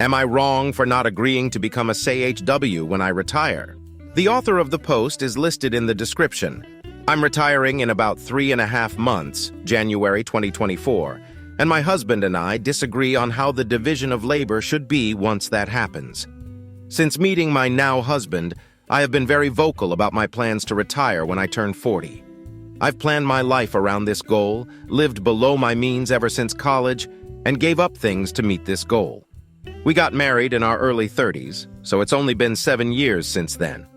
Am I wrong for not agreeing to become a SAHW when I retire? The author of the post is listed in the description. I'm retiring in about 3.5 months, January 2024, and my husband and I disagree on how the division of labor should be once that happens. Since meeting my now husband, I have been very vocal about my plans to retire when I turn 40. I've planned my life around this goal, lived below my means ever since college, and gave up things to meet this goal. We got married in our early 30s, so it's only been 7 years since then.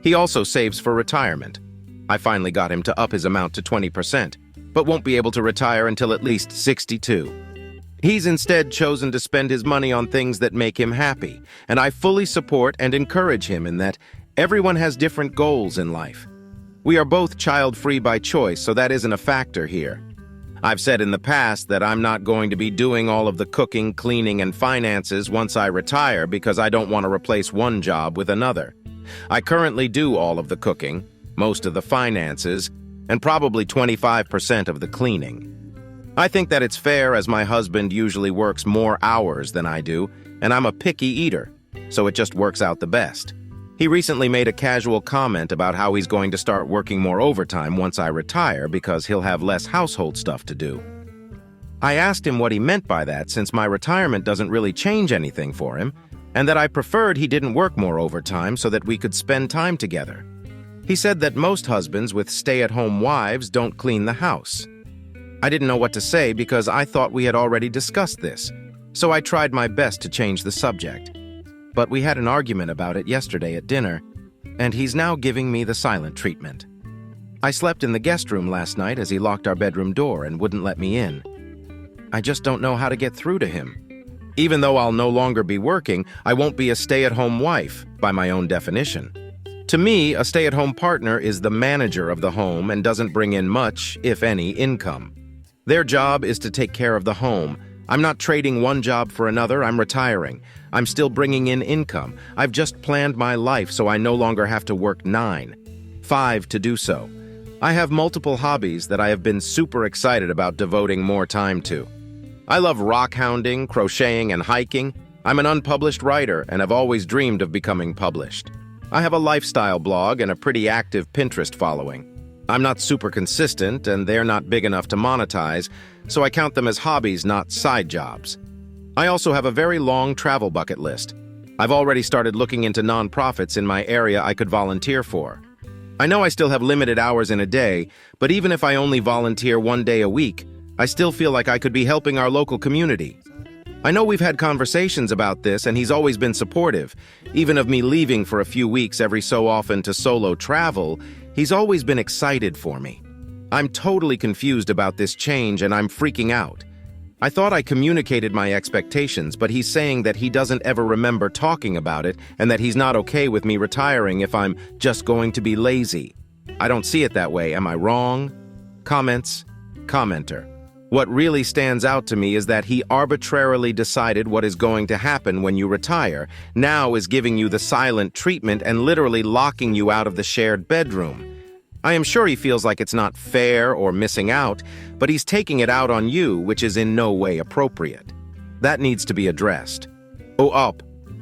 He also saves for retirement. I finally got him to up his amount to 20%, but won't be able to retire until at least 62. He's instead chosen to spend his money on things that make him happy, and I fully support and encourage him in that everyone has different goals in life. We are both child-free by choice, so that isn't a factor here. I've said in the past that I'm not going to be doing all of the cooking, cleaning, and finances once I retire because I don't want to replace one job with another. I currently do all of the cooking, most of the finances, and probably 25% of the cleaning. I think that it's fair as my husband usually works more hours than I do, and I'm a picky eater, so it just works out the best. He recently made a casual comment about how he's going to start working more overtime once I retire because he'll have less household stuff to do. I asked him what he meant by that since my retirement doesn't really change anything for him, and that I preferred he didn't work more overtime so that we could spend time together. He said that most husbands with stay-at-home wives don't clean the house. I didn't know what to say because I thought we had already discussed this, so I tried my best to change the subject. But we had an argument about it yesterday at dinner, and he's now giving me the silent treatment. I slept in the guest room last night as he locked our bedroom door and wouldn't let me in. I just don't know how to get through to him. Even though I'll no longer be working, I won't be a stay-at-home wife, by my own definition. To me, a stay-at-home partner is the manager of the home and doesn't bring in much, if any, income. Their job is to take care of the home. I'm not trading one job for another, I'm retiring. I'm still bringing in income. I've just planned my life so I no longer have to work 5 to do so. I have multiple hobbies that I have been super excited about devoting more time to. I love rock hounding, crocheting, and hiking. I'm an unpublished writer and have always dreamed of becoming published. I have a lifestyle blog and a pretty active Pinterest following. I'm not super consistent and they're not big enough to monetize, so I count them as hobbies, not side jobs. I also have a very long travel bucket list. I've already started looking into nonprofits in my area I could volunteer for. I know I still have limited hours in a day, but even if I only volunteer 1 day a week, I still feel like I could be helping our local community. I know we've had conversations about this and he's always been supportive. Even of me leaving for a few weeks every so often to solo travel, he's always been excited for me. I'm totally confused about this change and I'm freaking out. I thought I communicated my expectations, but he's saying that he doesn't ever remember talking about it and that he's not okay with me retiring if I'm just going to be lazy. I don't see it that way. Am I wrong? Comments? Commenter. What really stands out to me is that he arbitrarily decided what is going to happen when you retire, now is giving you the silent treatment and literally locking you out of the shared bedroom. I am sure he feels like it's not fair or missing out, but he's taking it out on you, which is in no way appropriate. That needs to be addressed.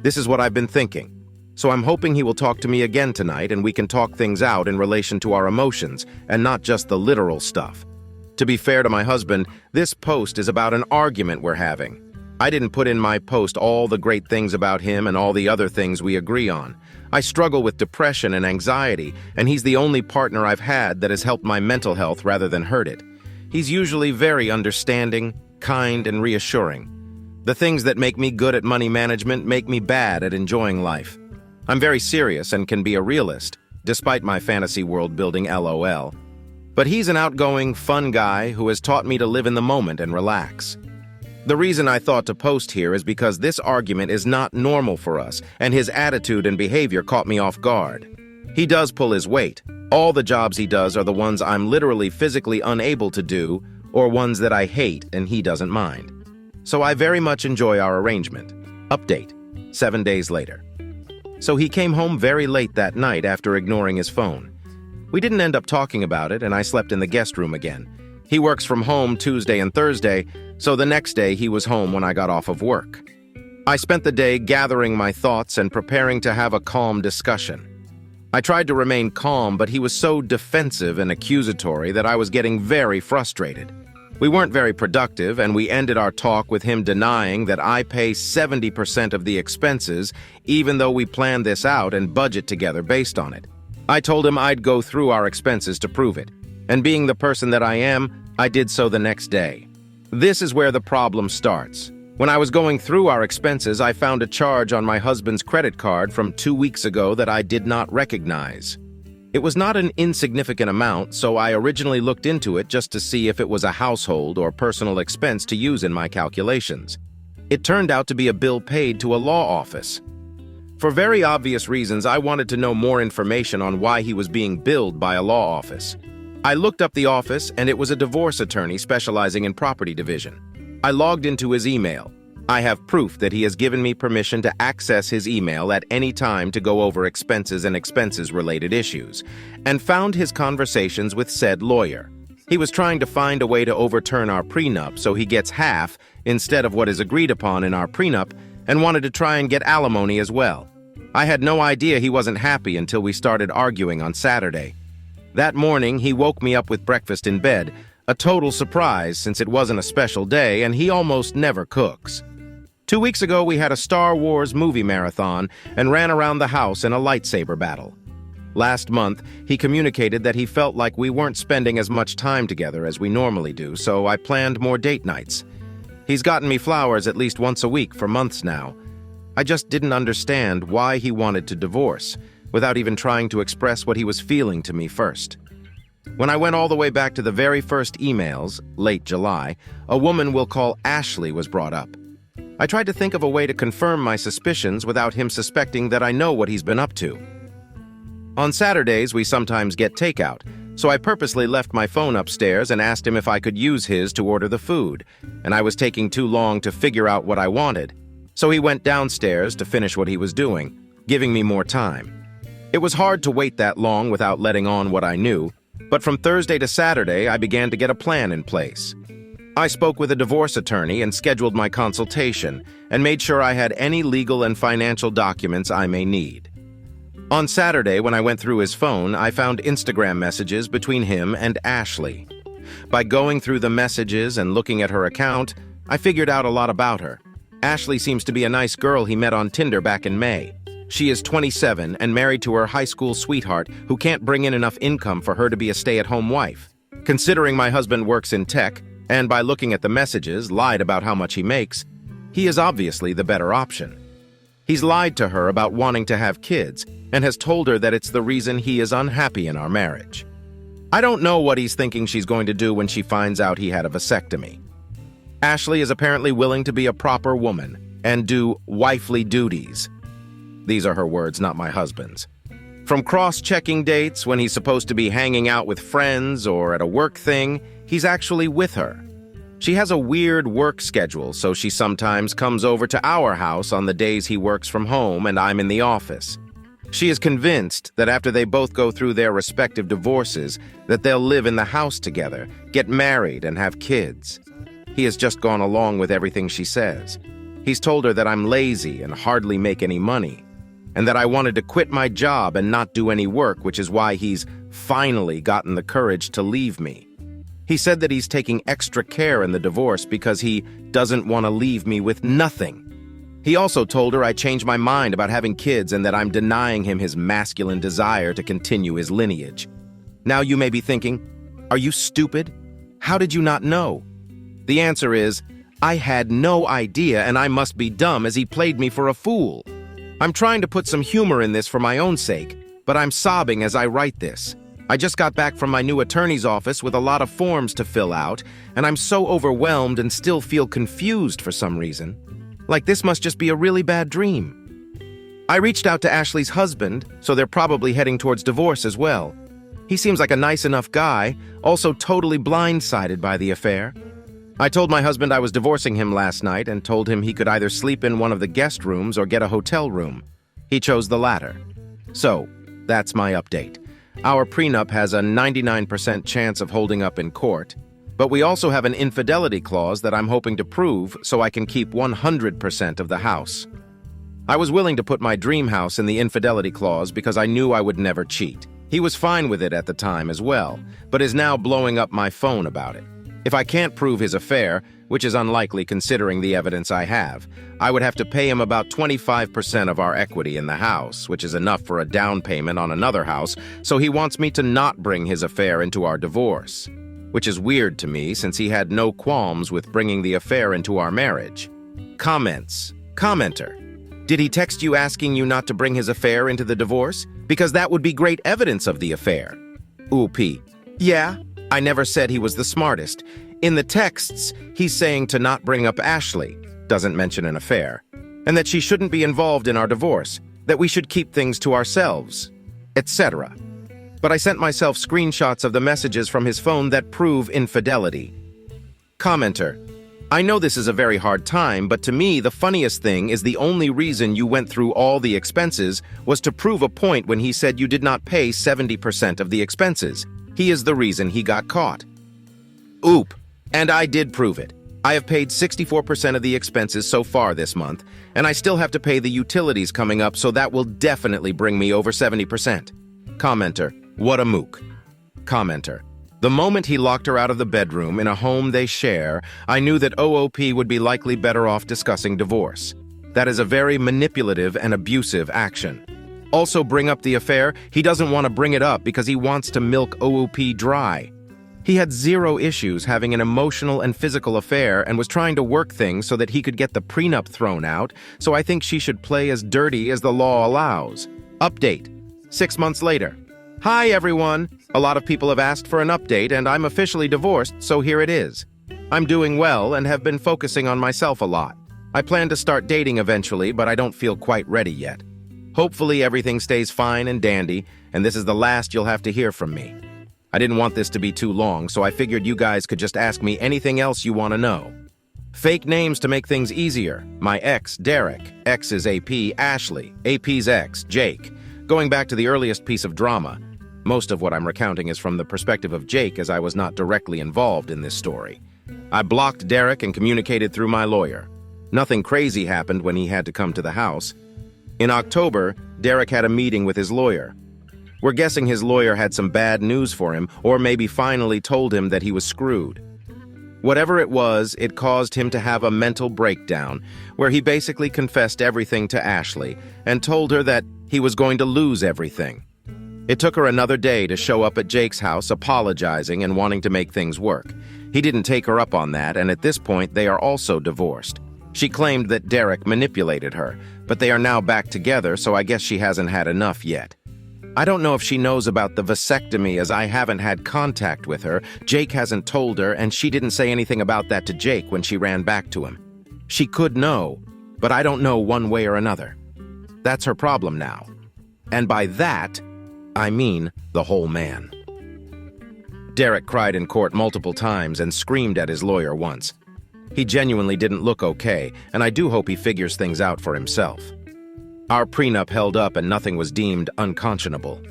This is what I've been thinking. So I'm hoping he will talk to me again tonight and we can talk things out in relation to our emotions and not just the literal stuff. To be fair to my husband, this post is about an argument we're having. I didn't put in my post all the great things about him and all the other things we agree on. I struggle with depression and anxiety, and he's the only partner I've had that has helped my mental health rather than hurt it. He's usually very understanding, kind, and reassuring. The things that make me good at money management make me bad at enjoying life. I'm very serious and can be a realist, despite my fantasy world building LOL. But he's an outgoing, fun guy who has taught me to live in the moment and relax. The reason I thought to post here is because this argument is not normal for us, and his attitude and behavior caught me off guard. He does pull his weight. All the jobs he does are the ones I'm literally physically unable to do, or ones that I hate and he doesn't mind. So I very much enjoy our arrangement. Update, 7 days later. So he came home very late that night after ignoring his phone. We didn't end up talking about it, and I slept in the guest room again. He works from home Tuesday and Thursday, so the next day he was home when I got off of work. I spent the day gathering my thoughts and preparing to have a calm discussion. I tried to remain calm, but he was so defensive and accusatory that I was getting very frustrated. We weren't very productive, and we ended our talk with him denying that I pay 70% of the expenses, even though we planned this out and budget together based on it. I told him I'd go through our expenses to prove it, and being the person that I am, I did so the next day. This is where the problem starts. When I was going through our expenses, I found a charge on my husband's credit card from 2 weeks ago that I did not recognize. It was not an insignificant amount, so I originally looked into it just to see if it was a household or personal expense to use in my calculations. It turned out to be a bill paid to a law office. For very obvious reasons, I wanted to know more information on why he was being billed by a law office. I looked up the office, and it was a divorce attorney specializing in property division. I logged into his email. I have proof that he has given me permission to access his email at any time to go over expenses and expenses-related issues, and found his conversations with said lawyer. He was trying to find a way to overturn our prenup so he gets half instead of what is agreed upon in our prenup, and wanted to try and get alimony as well. I had no idea he wasn't happy until we started arguing on Saturday. That morning, he woke me up with breakfast in bed, a total surprise since it wasn't a special day and he almost never cooks. 2 weeks ago, we had a Star Wars movie marathon and ran around the house in a lightsaber battle. Last month, he communicated that he felt like we weren't spending as much time together as we normally do, so I planned more date nights. He's gotten me flowers at least once a week for months now. I just didn't understand why he wanted to divorce, without even trying to express what he was feeling to me first. When I went all the way back to the very first emails, late July, a woman we'll call Ashley was brought up. I tried to think of a way to confirm my suspicions without him suspecting that I know what he's been up to. On Saturdays, we sometimes get takeout, so I purposely left my phone upstairs and asked him if I could use his to order the food, and I was taking too long to figure out what I wanted. So he went downstairs to finish what he was doing, giving me more time. It was hard to wait that long without letting on what I knew, but from Thursday to Saturday, I began to get a plan in place. I spoke with a divorce attorney and scheduled my consultation, and made sure I had any legal and financial documents I may need. On Saturday, when I went through his phone, I found Instagram messages between him and Ashley. By going through the messages and looking at her account, I figured out a lot about her. Ashley seems to be a nice girl he met on Tinder back in May. She is 27 and married to her high school sweetheart who can't bring in enough income for her to be a stay-at-home wife. Considering my husband works in tech, and by looking at the messages, lied about how much he makes, he is obviously the better option. He's lied to her about wanting to have kids, and has told her that it's the reason he is unhappy in our marriage. I don't know what he's thinking she's going to do when she finds out he had a vasectomy. Ashley is apparently willing to be a proper woman and do wifely duties. These are her words, not my husband's. From cross-checking dates when he's supposed to be hanging out with friends or at a work thing, he's actually with her. She has a weird work schedule, so she sometimes comes over to our house on the days he works from home and I'm in the office. She is convinced that after they both go through their respective divorces, that they'll live in the house together, get married, and have kids. He has just gone along with everything she says. He's told her that I'm lazy and hardly make any money, and that I wanted to quit my job and not do any work, which is why he's finally gotten the courage to leave me. He said that he's taking extra care in the divorce because he doesn't want to leave me with nothing. He also told her I changed my mind about having kids and that I'm denying him his masculine desire to continue his lineage. Now you may be thinking, are you stupid? How did you not know? The answer is, I had no idea and I must be dumb as he played me for a fool. I'm trying to put some humor in this for my own sake, but I'm sobbing as I write this. I just got back from my new attorney's office with a lot of forms to fill out, and I'm so overwhelmed and still feel confused for some reason. Like this must just be a really bad dream. I reached out to Ashley's husband, so they're probably heading towards divorce as well. He seems like a nice enough guy, also totally blindsided by the affair. I told my husband I was divorcing him last night and told him he could either sleep in one of the guest rooms or get a hotel room. He chose the latter. So, that's my update. Our prenup has a 99% chance of holding up in court. But we also have an infidelity clause that I'm hoping to prove so I can keep 100% of the house. I was willing to put my dream house in the infidelity clause because I knew I would never cheat. He was fine with it at the time as well, but is now blowing up my phone about it. If I can't prove his affair, which is unlikely considering the evidence I have, I would have to pay him about 25% of our equity in the house, which is enough for a down payment on another house, so he wants me to not bring his affair into our divorce, which is weird to me since he had no qualms with bringing the affair into our marriage. Comments. Commenter. Did he text you asking you not to bring his affair into the divorce? Because that would be great evidence of the affair. OP. Yeah, I never said he was the smartest. In the texts, he's saying to not bring up Ashley, doesn't mention an affair, and that she shouldn't be involved in our divorce, that we should keep things to ourselves, etc. But I sent myself screenshots of the messages from his phone that prove infidelity. Commenter. I know this is a very hard time, but to me, the funniest thing is the only reason you went through all the expenses was to prove a point when he said you did not pay 70% of the expenses. He is the reason he got caught. Oop. And I did prove it. I have paid 64% of the expenses so far this month, and I still have to pay the utilities coming up, so that will definitely bring me over 70%. Commenter. What a mook. Commenter. The moment he locked her out of the bedroom in a home they share, I knew that OOP would be likely better off discussing divorce. That is a very manipulative and abusive action. Also bring up the affair, he doesn't want to bring it up because he wants to milk OOP dry. He had zero issues having an emotional and physical affair and was trying to work things so that he could get the prenup thrown out, so I think she should play as dirty as the law allows. Update. 6 months later. Hi everyone! A lot of people have asked for an update and I'm officially divorced, so here it is. I'm doing well and have been focusing on myself a lot. I plan to start dating eventually, but I don't feel quite ready yet. Hopefully everything stays fine and dandy, and this is the last you'll have to hear from me. I didn't want this to be too long, so I figured you guys could just ask me anything else you want to know. Fake names to make things easier. My ex, Derek. Ex is AP, Ashley. AP's ex, Jake. Going back to the earliest piece of drama, most of what I'm recounting is from the perspective of Jake, as I was not directly involved in this story. I blocked Derek and communicated through my lawyer. Nothing crazy happened when he had to come to the house. In October, Derek had a meeting with his lawyer. We're guessing his lawyer had some bad news for him, or maybe finally told him that he was screwed. Whatever it was, it caused him to have a mental breakdown, where he basically confessed everything to Ashley and told her that he was going to lose everything. It took her another day to show up at Jake's house apologizing and wanting to make things work. He didn't take her up on that, and at this point, they are also divorced. She claimed that Derek manipulated her, but they are now back together, so I guess she hasn't had enough yet. I don't know if she knows about the vasectomy, as I haven't had contact with her. Jake hasn't told her, and she didn't say anything about that to Jake when she ran back to him. She could know, but I don't know one way or another. That's her problem now. And by that, I mean the whole man. Derek cried in court multiple times and screamed at his lawyer once. He genuinely didn't look okay, and I do hope he figures things out for himself. Our prenup held up and nothing was deemed unconscionable.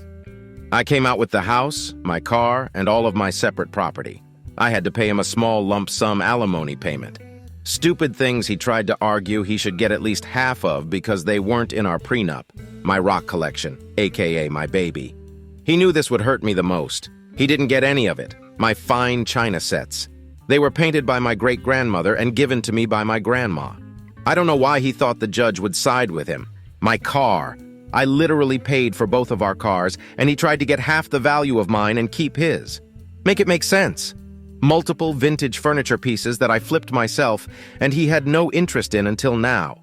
I came out with the house, my car, and all of my separate property. I had to pay him a small lump sum alimony payment. Stupid things he tried to argue he should get at least half of because they weren't in our prenup, my rock collection, aka my baby. He knew this would hurt me the most. He didn't get any of it, my fine china sets. They were painted by my great-grandmother and given to me by my grandma. I don't know why he thought the judge would side with him. My car. I literally paid for both of our cars, and he tried to get half the value of mine and keep his. Make it make sense. Multiple vintage furniture pieces that I flipped myself, and he had no interest in until now.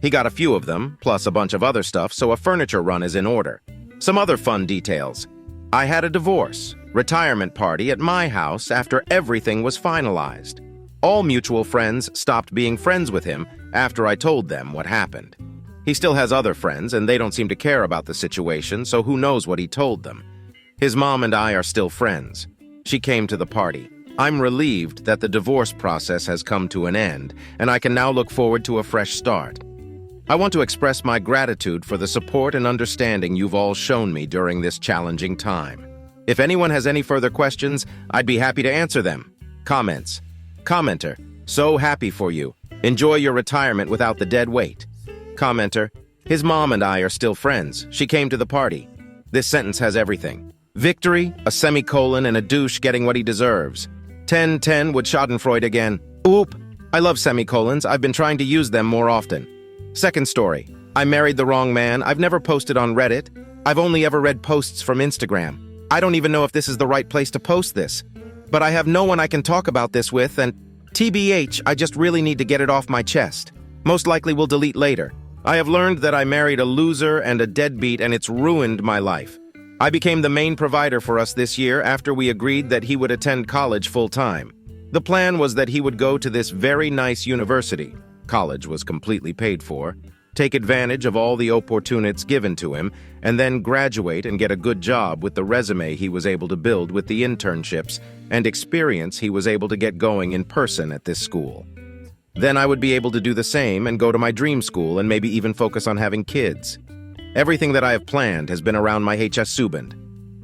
He got a few of them, plus a bunch of other stuff, so a furniture run is in order. Some other fun details. I had a divorce, retirement party at my house after everything was finalized. All mutual friends stopped being friends with him after I told them what happened. He still has other friends, and they don't seem to care about the situation, so who knows what he told them. His mom and I are still friends. She came to the party. I'm relieved that the divorce process has come to an end, and I can now look forward to a fresh start. I want to express my gratitude for the support and understanding you've all shown me during this challenging time. If anyone has any further questions, I'd be happy to answer them. Comments. Commenter, so happy for you. Enjoy your retirement without the dead weight. Commenter, his mom and I are still friends. She came to the party. This sentence has everything. Victory, a semicolon, and a douche getting what he deserves. 10-10 with Schadenfreude again. Oop, I love semicolons. I've been trying to use them more often. Second story. I married the wrong man. I've never posted on Reddit. I've only ever read posts from Instagram. I don't even know if this is the right place to post this. But I have no one I can talk about this with, and TBH, I just really need to get it off my chest. Most likely will delete later. I have learned that I married a loser and a deadbeat, and it's ruined my life. I became the main provider for us this year after we agreed that he would attend college full-time. The plan was that he would go to this very nice university. College was completely paid for. Take advantage of all the opportunities given to him, and then graduate and get a good job with the resume he was able to build with the internships and experience he was able to get going in person at this school. Then I would be able to do the same and go to my dream school and maybe even focus on having kids. Everything that I have planned has been around my HS-Subend.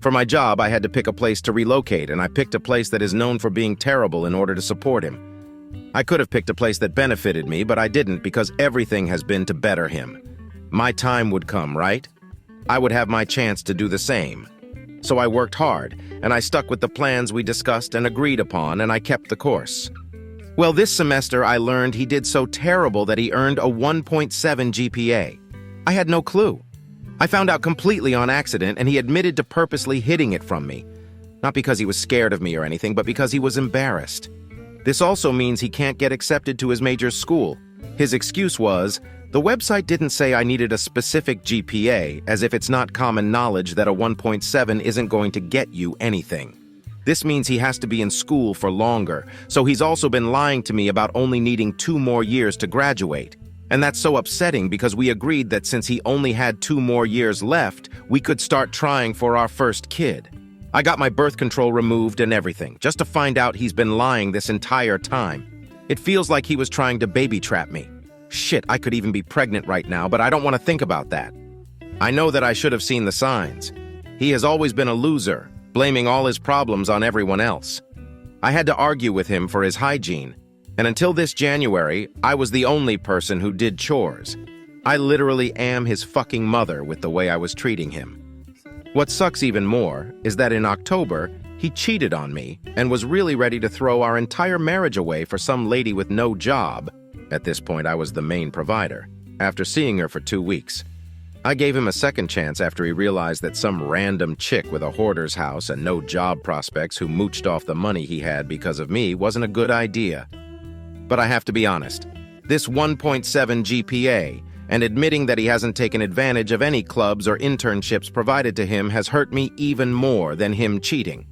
For my job, I had to pick a place to relocate, and I picked a place that is known for being terrible in order to support him. I could have picked a place that benefited me, but I didn't because everything has been to better him. My time would come, right? I would have my chance to do the same. So I worked hard, and I stuck with the plans we discussed and agreed upon, and I kept the course. Well, this semester I learned he did so terrible that he earned a 1.7 GPA. I had no clue. I found out completely on accident, and he admitted to purposely hiding it from me. Not because he was scared of me or anything, but because he was embarrassed. This also means he can't get accepted to his major school. His excuse was, the website didn't say I needed a specific GPA, as if it's not common knowledge that a 1.7 isn't going to get you anything. This means he has to be in school for longer, so he's also been lying to me about only needing 2 more years to graduate. And that's so upsetting because we agreed that since he only had 2 more years left, we could start trying for our first kid. I got my birth control removed and everything, just to find out he's been lying this entire time. It feels like he was trying to baby trap me. Shit, I could even be pregnant right now, but I don't want to think about that. I know that I should have seen the signs. He has always been a loser, blaming all his problems on everyone else. I had to argue with him for his hygiene, and until this January, I was the only person who did chores. I literally am his fucking mother with the way I was treating him. What sucks even more is that in October, he cheated on me and was really ready to throw our entire marriage away for some lady with no job. At this point, I was the main provider, after seeing her for 2 weeks. I gave him a second chance after he realized that some random chick with a hoarder's house and no job prospects who mooched off the money he had because of me wasn't a good idea. But I have to be honest, this 1.7 GPA and admitting that he hasn't taken advantage of any clubs or internships provided to him has hurt me even more than him cheating.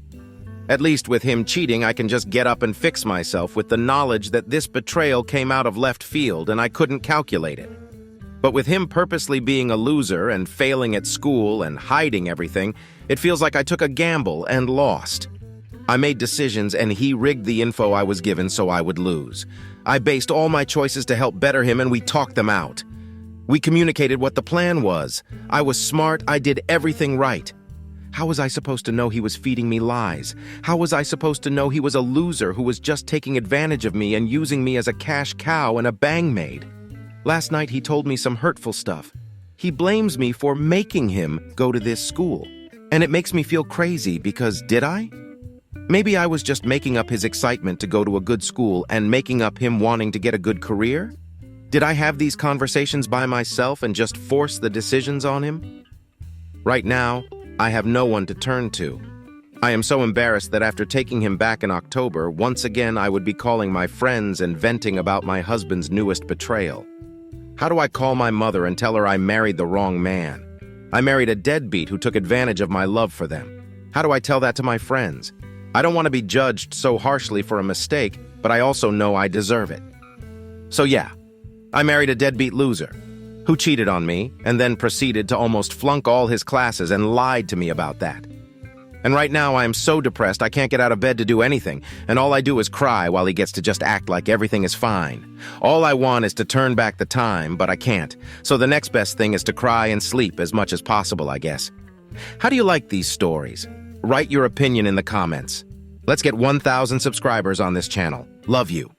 At least with him cheating, I can just get up and fix myself with the knowledge that this betrayal came out of left field and I couldn't calculate it. But with him purposely being a loser and failing at school and hiding everything, it feels like I took a gamble and lost. I made decisions and he rigged the info I was given so I would lose. I based all my choices to help better him and we talked them out. We communicated what the plan was. I was smart, I did everything right. How was I supposed to know he was feeding me lies? How was I supposed to know he was a loser who was just taking advantage of me and using me as a cash cow and a bang maid? Last night he told me some hurtful stuff. He blames me for making him go to this school. And it makes me feel crazy because did I? Maybe I was just making up his excitement to go to a good school and making up him wanting to get a good career? Did I have these conversations by myself and just force the decisions on him? Right now, I have no one to turn to. I am so embarrassed that after taking him back in October, once again I would be calling my friends and venting about my husband's newest betrayal. How do I call my mother and tell her I married the wrong man? I married a deadbeat who took advantage of my love for them. How do I tell that to my friends? I don't want to be judged so harshly for a mistake, but I also know I deserve it. So yeah, I married a deadbeat loser who cheated on me and then proceeded to almost flunk all his classes and lied to me about that. And right now I am so depressed I can't get out of bed to do anything, and all I do is cry while he gets to just act like everything is fine. All I want is to turn back the time, but I can't. So the next best thing is to cry and sleep as much as possible, I guess. How do you like these stories? Write your opinion in the comments. Let's get 1,000 subscribers on this channel. Love you.